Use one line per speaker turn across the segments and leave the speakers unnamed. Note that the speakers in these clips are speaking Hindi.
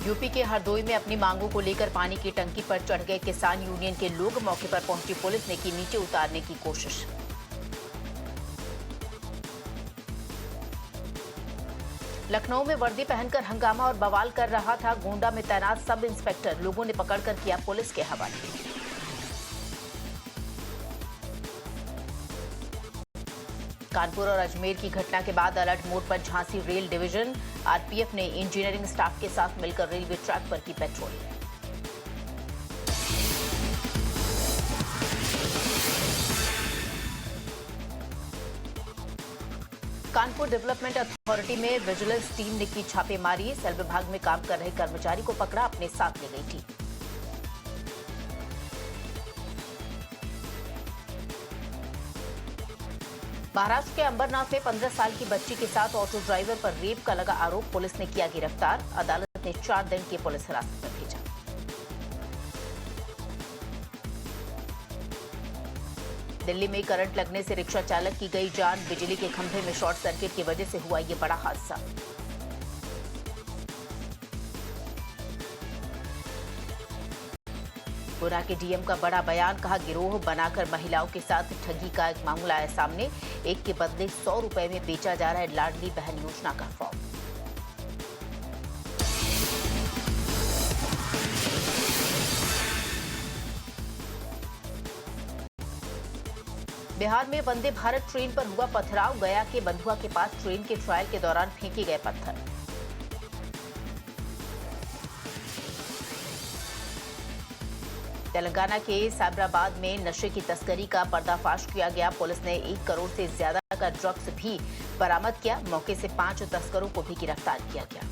यूपी के हरदोई में अपनी मांगों को लेकर पानी की टंकी पर चढ़ गए किसान यूनियन के लोग। मौके पर पहुंची पुलिस ने की नीचे उतारने की कोशिश। लखनऊ में वर्दी पहनकर हंगामा और बवाल कर रहा था गोंडा में तैनात सब इंस्पेक्टर। लोगों ने पकड़कर किया पुलिस के हवाले। कानपुर और अजमेर की घटना के बाद अलर्ट मोड पर झांसी रेल डिवीजन। आरपीएफ ने इंजीनियरिंग स्टाफ के साथ मिलकर रेलवे ट्रैक पर की पेट्रोलिंग। कानपुर डेवलपमेंट अथॉरिटी में विजिलेंस टीम ने की छापेमारी। सेल विभाग में काम कर रहे कर्मचारी को पकड़ा, अपने साथ ले गई टीम। महाराष्ट्र के अंबरनाथ में 15 साल की बच्ची के साथ ऑटो ड्राइवर पर रेप का लगा आरोप। पुलिस ने किया गिरफ्तार। अदालत ने 4 दिन की पुलिस हिरासत में भेजा। दिल्ली में करंट लगने से रिक्शा चालक की गई जान। बिजली के खंभे में शॉर्ट सर्किट की वजह से हुआ ये बड़ा हादसा। गुना के डीएम का बड़ा बयान। कहा, गिरोह बनाकर महिलाओं के साथ ठगी का एक मामला आया सामने। एक के बदले 100 रुपए में बेचा जा रहा है लाडली बहन योजना का फॉर्म। बिहार में वंदे भारत ट्रेन पर हुआ पथराव। गया के बंधुआ के पास ट्रेन के ट्रायल के दौरान फेंके गए पत्थर। तेलंगाना के साबराबाद में नशे की तस्करी का पर्दाफाश किया गया। पुलिस ने 1 करोड़ से ज्यादा का ड्रग्स भी बरामद किया। मौके से 5 तस्करों को भी गिरफ्तार किया गया।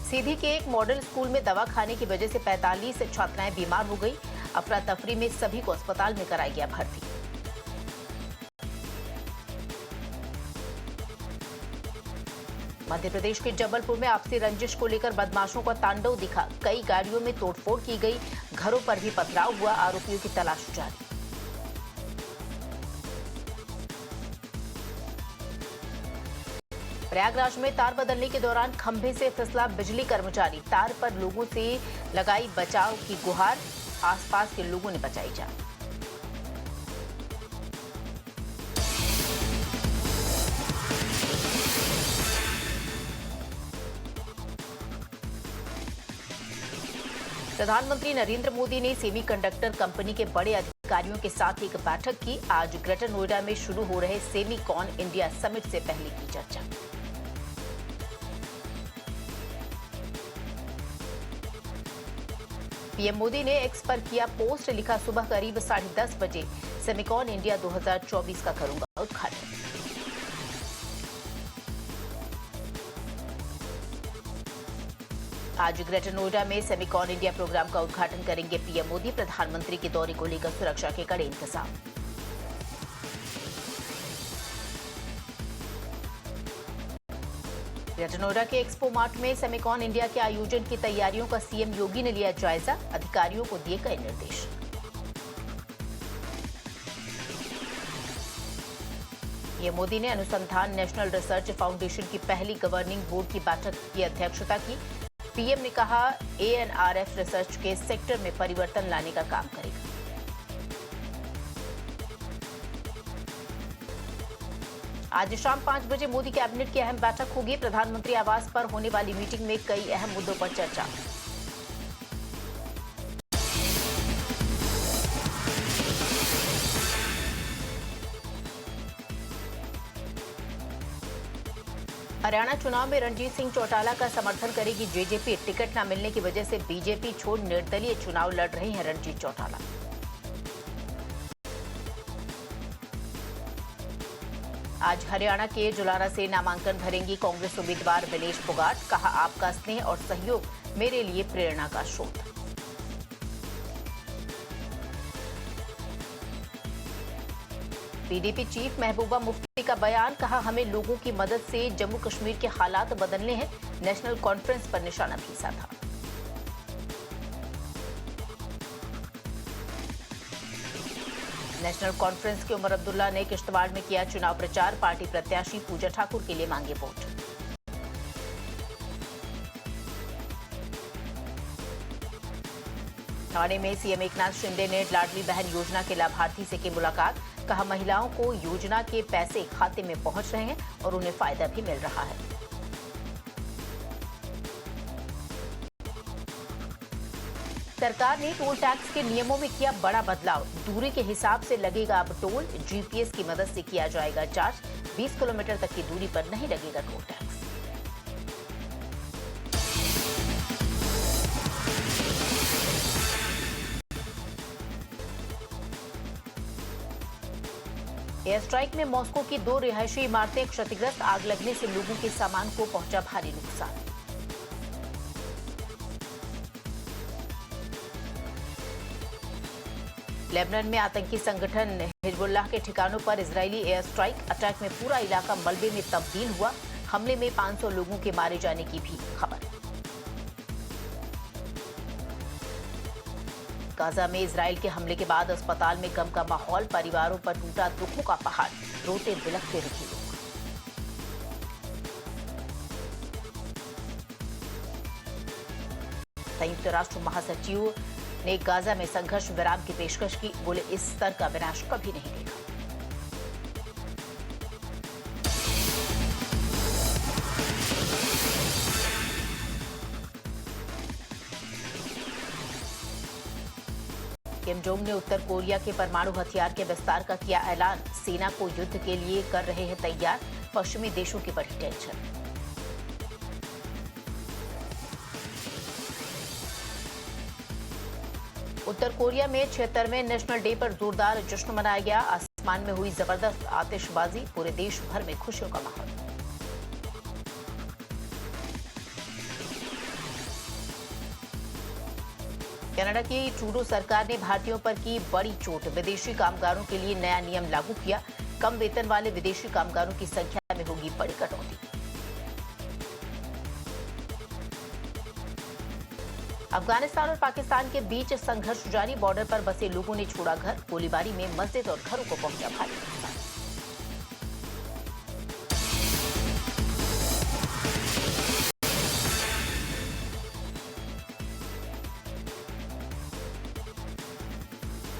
सीधी के एक मॉडल स्कूल में दवा खाने की वजह से 45 छात्राएं बीमार हो गई। अफरा तफरी में सभी को अस्पताल में कराया गया भर्ती। मध्य प्रदेश के जबलपुर में आपसी रंजिश को लेकर बदमाशों का तांडव दिखा। कई गाड़ियों में तोड़फोड़ की गई। घरों पर भी पथराव हुआ। आरोपियों की तलाश जारी। प्रयागराज में तार बदलने के दौरान खंभे से फिसला बिजली कर्मचारी। तार पर लोगों से लगाई बचाव की गुहार। आसपास के लोगों ने बचाई जान। प्रधानमंत्री नरेंद्र मोदी ने सेमीकंडक्टर कंपनी के बड़े अधिकारियों के साथ एक बैठक की। आज ग्रेटर नोएडा में शुरू हो रहे सेमीकॉन इंडिया समिट से पहले की चर्चा। पीएम मोदी ने एक्स पर किया पोस्ट। लिखा, सुबह करीब 10:30 बजे सेमीकॉन इंडिया 2024 का करूंगा उद्घाटन। आज ग्रेटर नोएडा में सेमीकॉन इंडिया प्रोग्राम का उद्घाटन करेंगे पीएम मोदी। प्रधानमंत्री के दौरे को लेकर सुरक्षा के कड़े इंतजाम। ग्रेटर नोएडा के एक्सपो मार्ट में सेमीकॉन इंडिया के आयोजन की तैयारियों का सीएम योगी ने लिया जायजा। अधिकारियों को दिए गए निर्देश। पीएम मोदी ने अनुसंधान नेशनल रिसर्च फाउंडेशन की पहली गवर्निंग बोर्ड की बैठक की अध्यक्षता की। पीएम ने कहा, एएनआरएफ रिसर्च के सेक्टर में परिवर्तन लाने का काम करेगा। आज शाम 5 बजे मोदी कैबिनेट की अहम बैठक होगी। प्रधानमंत्री आवास पर होने वाली मीटिंग में कई अहम मुद्दों पर चर्चा। हरियाणा चुनाव में रणजीत सिंह चौटाला का समर्थन करेगी जेजेपी। टिकट न मिलने की वजह से बीजेपी छोड़ निर्दलीय चुनाव लड़ रहे हैं रणजीत चौटाला। आज हरियाणा के जुलाना से नामांकन भरेंगी कांग्रेस उम्मीदवार विनेश फोगाट। कहा, आपका स्नेह और सहयोग मेरे लिए प्रेरणा का स्रोत। पीडीपी चीफ महबूबा मुफ्ती का बयान। कहा, हमें लोगों की मदद से जम्मू कश्मीर के हालात बदलने हैं। नेशनल कॉन्फ्रेंस पर निशाना भी साधा। नेशनल कॉन्फ्रेंस के उमर अब्दुल्ला ने किश्तवाड़ में किया चुनाव प्रचार। पार्टी प्रत्याशी पूजा ठाकुर के लिए मांगे वोट। ठाणे में सीएम एकनाथ शिंदे ने लाडली बहन योजना के लाभार्थी से की मुलाकात। कहा, महिलाओं को योजना के पैसे खाते में पहुंच रहे हैं और उन्हें फायदा भी मिल रहा है। सरकार ने टोल टैक्स के नियमों में किया बड़ा बदलाव। दूरी के हिसाब से लगेगा अब टोल। जीपीएस की मदद से किया जाएगा चार्ज। 20 किलोमीटर तक की दूरी पर नहीं लगेगा टोल टैक्स। एयर स्ट्राइक में मॉस्को की 2 रिहायशी इमारतें क्षतिग्रस्त। आग लगने से लोगों के सामान को पहुंचा भारी नुकसान। लेबनान में आतंकी संगठन हिजबुल्लाह के ठिकानों पर इजरायली एयर स्ट्राइक। अटैक में पूरा इलाका मलबे में तब्दील हुआ। हमले में 500 लोगों के मारे जाने की भी खबर। गाजा में इजरायल के हमले के बाद अस्पताल में गम का माहौल। परिवारों पर टूटा दुखों का पहाड़। रोते बिलखते रहे लोग। संयुक्त राष्ट्र महासचिव ने गाजा में संघर्ष विराम की पेशकश की। बोले, इस स्तर का विनाश कभी नहीं देगा। किम जोंग ने उत्तर कोरिया के परमाणु हथियार के विस्तार का किया ऐलान। सेना को युद्ध के लिए कर रहे हैं तैयार। पश्चिमी देशों की बड़ी टेंशन। उत्तर कोरिया में 76वें नेशनल डे पर जोरदार जश्न मनाया गया। आसमान में हुई जबरदस्त आतिशबाजी। पूरे देश भर में खुशियों का माहौल। कनाडा की ट्रूडो सरकार ने भारतीयों पर की बड़ी चोट। विदेशी कामगारों के लिए नया नियम लागू किया। कम वेतन वाले विदेशी कामगारों की संख्या में होगी बड़ी कटौती। अफगानिस्तान और पाकिस्तान के बीच संघर्ष जारी। बॉर्डर पर बसे लोगों ने छोड़ा घर। गोलीबारी में मस्जिद और घरों को पहुंचा भारी नुकसान।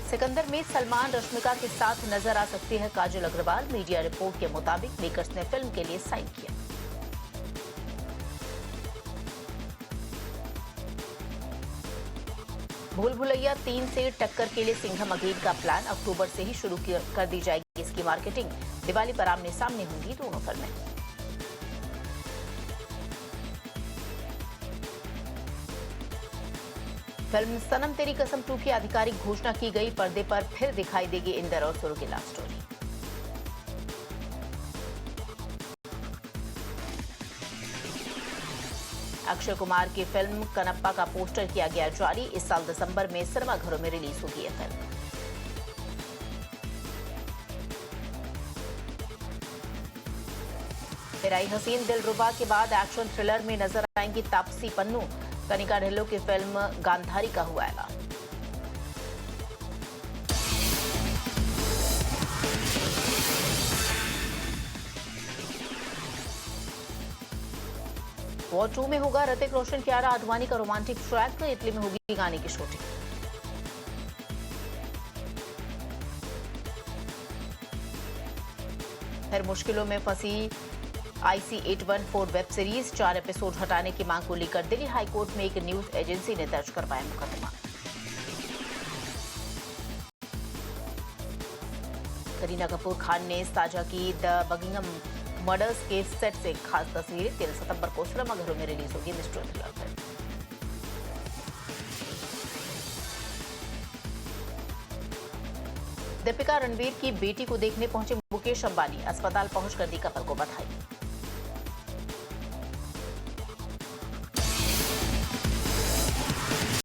सिकंदर में सलमान रश्मिका के साथ नजर आ सकती है काजल अग्रवाल। मीडिया रिपोर्ट के मुताबिक मेकर्स ने फिल्म के लिए साइन किया। भूल भुलैया 3 से टक्कर के लिए सिंघम अगेन का प्लान। अक्टूबर से ही शुरू कर दी जाएगी इसकी मार्केटिंग। दिवाली पर आमने सामने होंगी दोनों फिल्में। फिल्म सनम तेरी कसम 2 की आधिकारिक घोषणा की गई। पर्दे पर फिर दिखाई देगी इंदर और सुर की लव स्टोरी। अक्षय कुमार की फिल्म कनप्पा का पोस्टर किया गया जारी। इस साल दिसंबर में सिनेमाघरों में रिलीज होगी यह फिल्म। तेराई हसीन दिलरुबा के बाद एक्शन थ्रिलर में नजर आएंगी तापसी पन्नू। कनिका ढिल्लों की फिल्म गांधारी का हुआ ऐलान। वॉर 2 में होगा ऋतिक रोशन कियारा आडवाणी का रोमांटिक ट्रैक। इटली में होगी गाने की शूटिंग। फिर मुश्किलों में फंसी IC 814 वेब सीरीज। 4 एपिसोड हटाने की मांग को लेकर दिल्ली हाईकोर्ट में एक न्यूज एजेंसी ने दर्ज करवाया मुकदमा। करीना कपूर खान ने साझा की द बकिंगम मर्डर्स के सेट से खास तस्वीरें। 13 सितंबर को सिनेमाघरों में रिलीज होगी mystery thriller film. Deepika Ranveer की बेटी को देखने पहुंचे मुकेश अंबानी। अस्पताल पहुंचकर दी कपल को बधाई।